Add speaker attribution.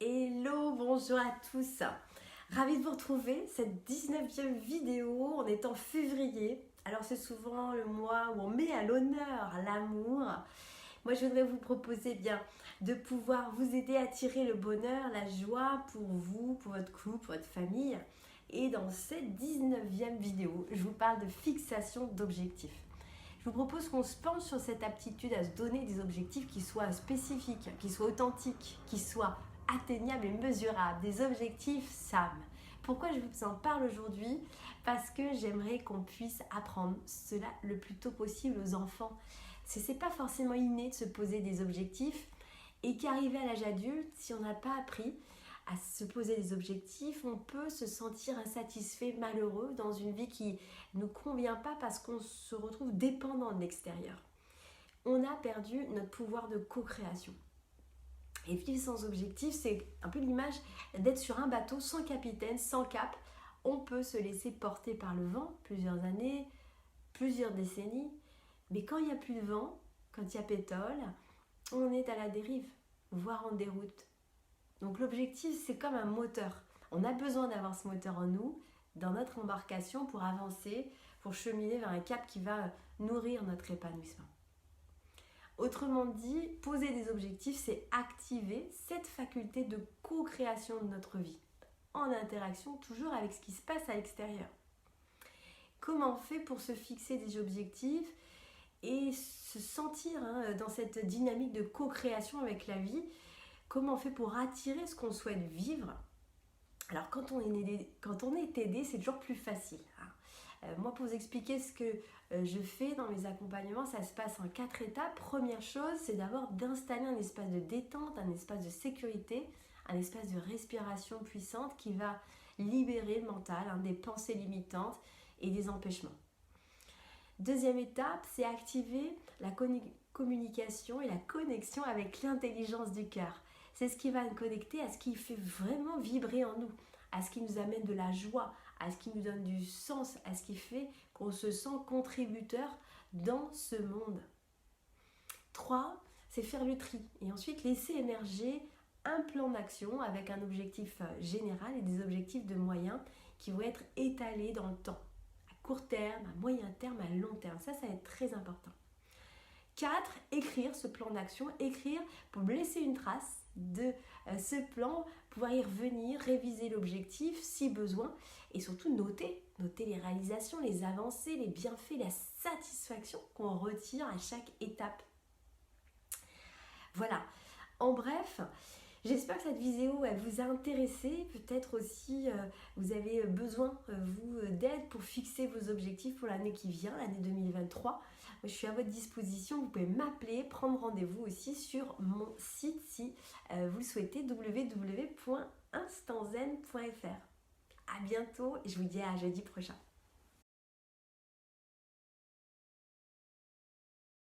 Speaker 1: Hello, bonjour à tous. Ravie de vous retrouver, cette 19e vidéo. On est en février. Alors c'est souvent le mois où on met à l'honneur l'amour. Moi je voudrais vous proposer de pouvoir vous aider à tirer le bonheur, la joie pour vous, pour votre couple, pour votre famille. Et dans cette 19e vidéo, je vous parle de fixation d'objectifs. Je vous propose qu'on se penche sur cette aptitude à se donner des objectifs qui soient spécifiques, qui soient authentiques, qui soient atteignables et mesurables, des objectifs SAM. Pourquoi je vous en parle aujourd'hui? Parce que j'aimerais qu'on puisse apprendre cela le plus tôt possible aux enfants. C'est pas forcément inné de se poser des objectifs et qu'arrivé à l'âge adulte, si on n'a pas appris à se poser des objectifs, on peut se sentir insatisfait, malheureux dans une vie qui ne nous convient pas parce qu'on se retrouve dépendant de l'extérieur. On a perdu notre pouvoir de co-création. Et vivre sans objectif, c'est un peu l'image d'être sur un bateau sans capitaine, sans cap. On peut se laisser porter par le vent plusieurs années, plusieurs décennies. Mais quand il n'y a plus de vent, quand il y a pétrole, on est à la dérive, voire en déroute. Donc l'objectif, c'est comme un moteur. On a besoin d'avoir ce moteur en nous, dans notre embarcation, pour avancer, pour cheminer vers un cap qui va nourrir notre épanouissement. Autrement dit, poser des objectifs, c'est activer cette faculté de co-création de notre vie, en interaction toujours avec ce qui se passe à l'extérieur. Comment on fait pour se fixer des objectifs et se sentir dans cette dynamique de co-création avec la vie? Comment on fait pour attirer ce qu'on souhaite vivre? Alors quand on est aidé, c'est toujours plus facile. Moi, pour vous expliquer ce que je fais dans mes accompagnements, ça se passe en 4 étapes. Première chose, c'est d'abord d'installer un espace de détente, un espace de sécurité, un espace de respiration puissante qui va libérer le mental des pensées limitantes et des empêchements. Deuxième étape, c'est activer la communication et la connexion avec l'intelligence du cœur. C'est ce qui va nous connecter à ce qui fait vraiment vibrer en nous, à ce qui nous amène de la joie, à ce qui nous donne du sens, à ce qui fait qu'on se sent contributeur dans ce monde. 3, c'est faire le tri et ensuite laisser émerger un plan d'action avec un objectif général et des objectifs de moyens qui vont être étalés dans le temps, à court terme, à moyen terme, à long terme. Ça va être très important. 4, écrire ce plan d'action, écrire pour laisser une trace de ce plan, pouvoir y revenir, réviser l'objectif si besoin et surtout noter les réalisations, les avancées, les bienfaits, la satisfaction qu'on retire à chaque étape. Voilà, en bref, j'espère que cette vidéo elle vous a intéressé, peut-être aussi vous avez besoin d'aide pour fixer vos objectifs pour l'année qui vient, l'année 2023. Je suis à votre disposition, vous pouvez m'appeler, prendre rendez-vous aussi sur mon site si vous le souhaitez, www.instantzen.fr. À bientôt et je vous dis à jeudi prochain.